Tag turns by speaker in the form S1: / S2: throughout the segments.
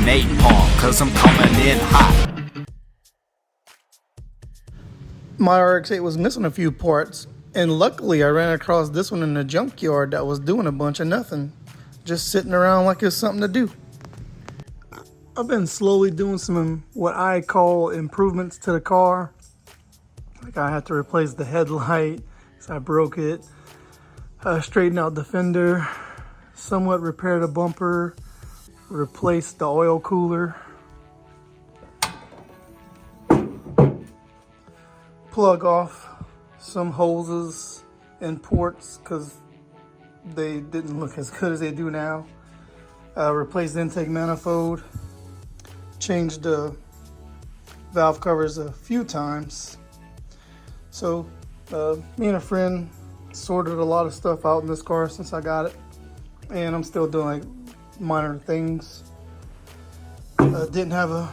S1: napalm, cause I'm coming in hot.
S2: My RX-8 was missing a few parts, and luckily I ran across this one in the junkyard that was doing a bunch of nothing, just sitting around like it's something to do. I've been slowly doing some what I call improvements to the car. Like I had to replace the headlight, so I broke it, straighten out the fender, somewhat repair the bumper, replace the oil cooler, plug off some hoses and ports because they didn't look as good as they do now, replace the intake manifold, changed the valve covers a few times. So me and a friend sorted a lot of stuff out in this car since I got it, and I'm still doing like minor things. Didn't have a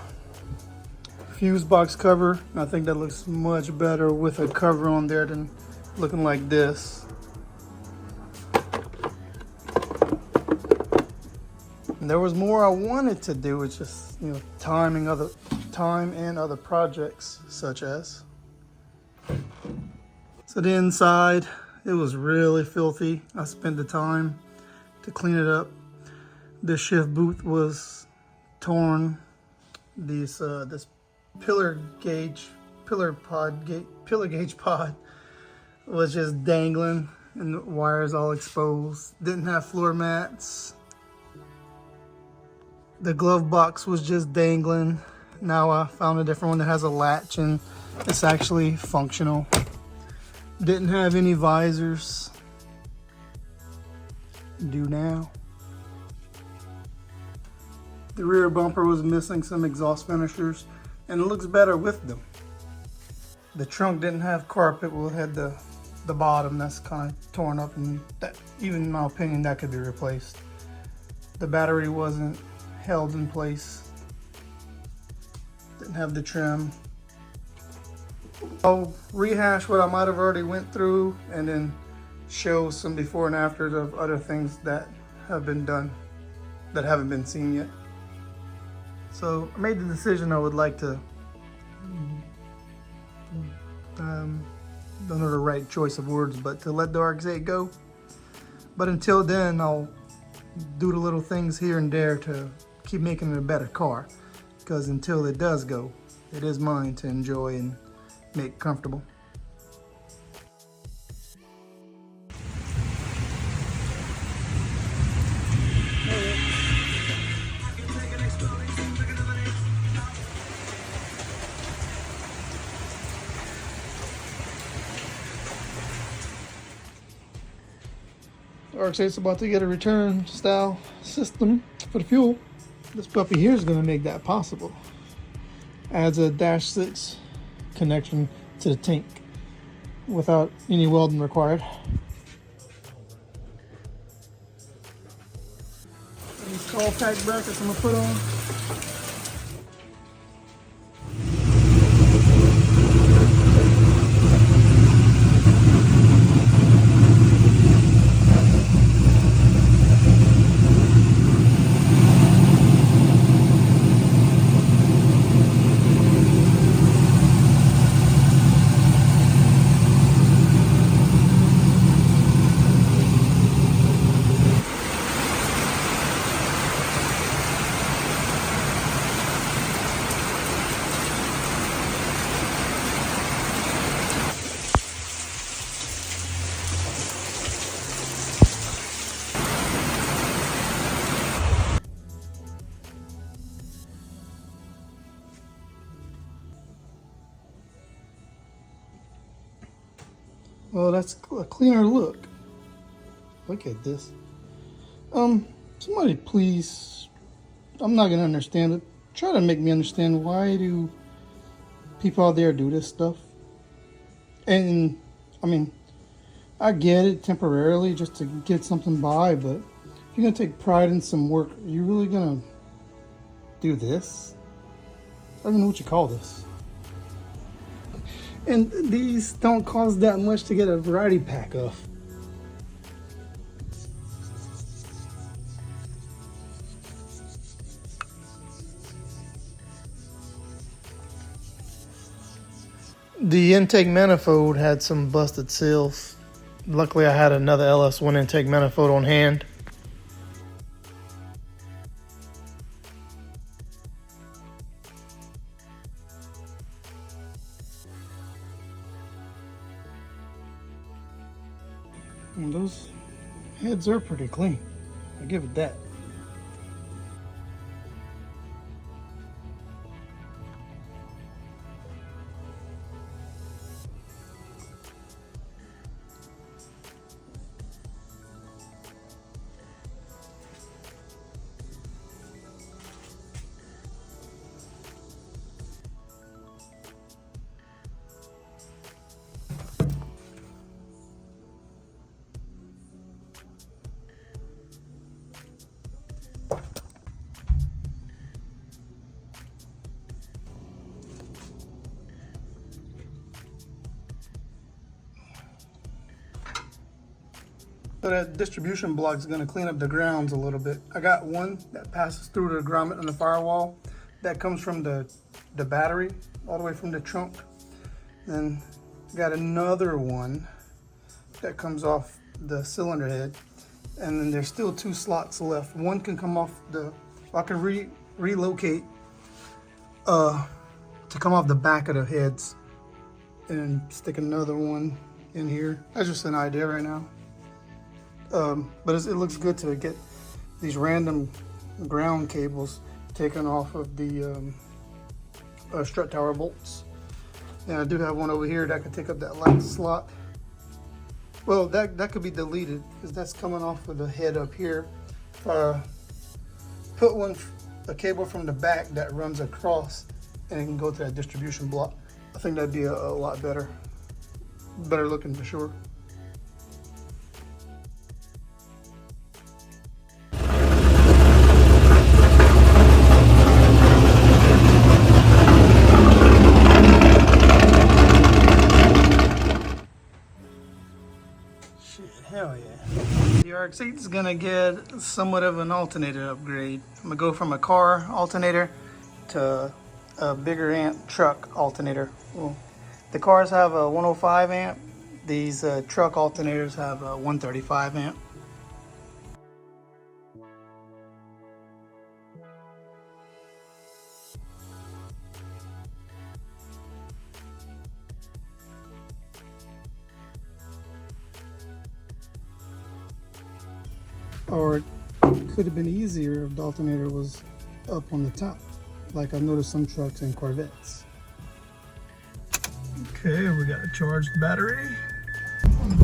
S2: fuse box cover. I think that looks much better with a cover on there than looking like this. And there was more I wanted to do. It's just, you know, time and other projects such as. So the inside, it was really filthy. I spent the time to clean it up. The shift boot was torn. This pillar gauge pod was just dangling and the wires all exposed. Didn't have floor mats. The glove box was just dangling. Now I found a different one that has a latch and it's actually functional. Didn't have any visors. Do now. The rear bumper was missing some exhaust finishers, and it looks better with them. The trunk didn't have carpet. Well, it had the bottom that's kind of torn up, and that, even in my opinion, that could be replaced. The battery wasn't held in place. Didn't have the trim. I'll rehash what I might have already went through and then show some before and afters of other things that have been done that haven't been seen yet. So I made the decision I would like to, don't know the right choice of words, but to let the RX-8 go. But until then, I'll do the little things here and there to keep making it a better car. Because until it does go, it is mine to enjoy and make comfortable. RX-8's about to get a return style system for the fuel. This puppy here is going to make that possible. Adds a -6 connection to the tank without any welding required. These tall pack brackets I'm going to put on. Well, that's a cleaner look. Look at this. Somebody please, I'm not gonna understand it. Try to make me understand, why do people out there do this stuff? And I mean, I get it temporarily just to get something by, but if you're gonna take pride in some work, are you really gonna do this? I don't even know what you call this. And these don't cost that much to get a variety pack of. The intake manifold had some busted seals. Luckily, I had another LS1 intake manifold on hand. And those heads are pretty clean. I give it that. So that distribution block is going to clean up the grounds a little bit. I got one that passes through the grommet on the firewall. That comes from the battery, all the way from the trunk. Then got another one that comes off the cylinder head. And then there's still 2 slots left. One can come off I can relocate to come off the back of the heads and stick another one in here. That's just an idea right now. But it looks good to get these random ground cables taken off of the strut tower bolts. And I do have one over here that could take up that last slot. Well, that could be deleted because that's coming off of the head up here. Put a cable from the back that runs across and it can go to that distribution block. I think that'd be a lot better looking for sure. Hell yeah. The RX-8 is gonna get somewhat of an alternator upgrade. I'm gonna go from a car alternator to a bigger amp truck alternator. Well, the cars have a 105 amp. These truck alternators have a 135 amp. Or it could have been easier if the alternator was up on the top, like I noticed some trucks and Corvettes. Okay, we got a charged battery. And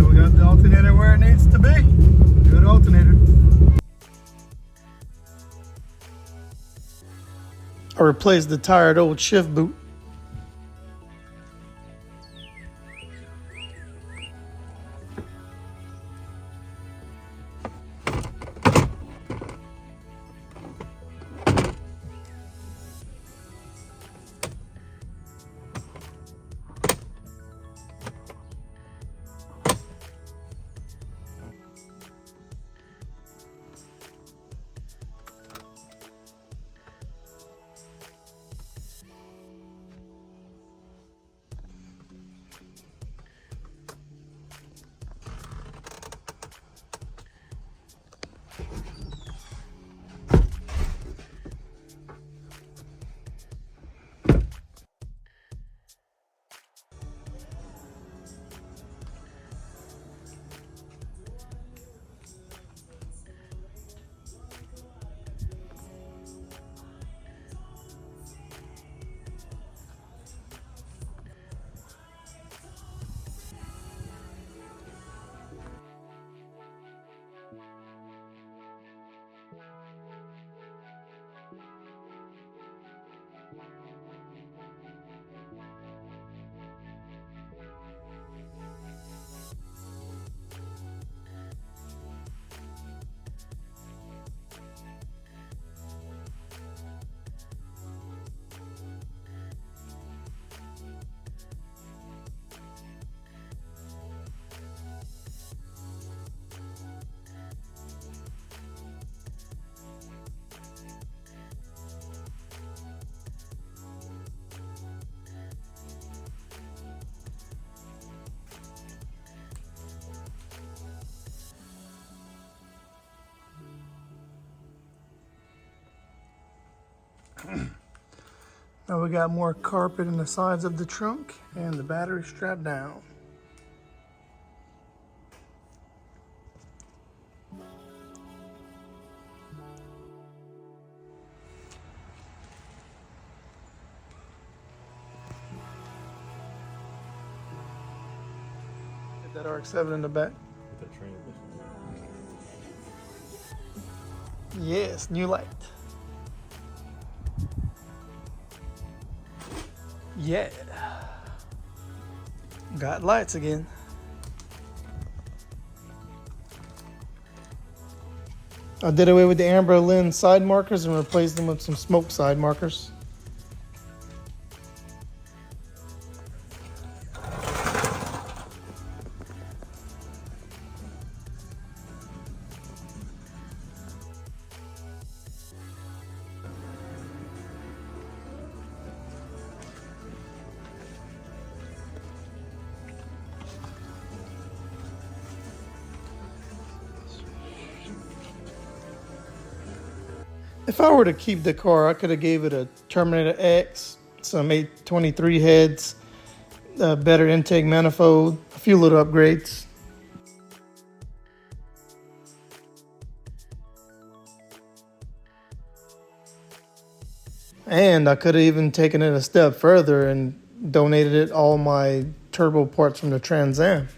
S2: we got the alternator where it needs to be. Good alternator. I replaced the tired old shift boot. Now we got more carpet in the sides of the trunk and the battery strapped down. Get that RX-7 in the back. Yes, new light. Yeah. Got lights again. I did away with the amber lens side markers and replaced them with some smoke side markers. If I were to keep the car, I could have gave it a Terminator X, some 823 heads, a better intake manifold, a few little upgrades. And I could have even taken it a step further and donated it all my turbo parts from the Trans Am.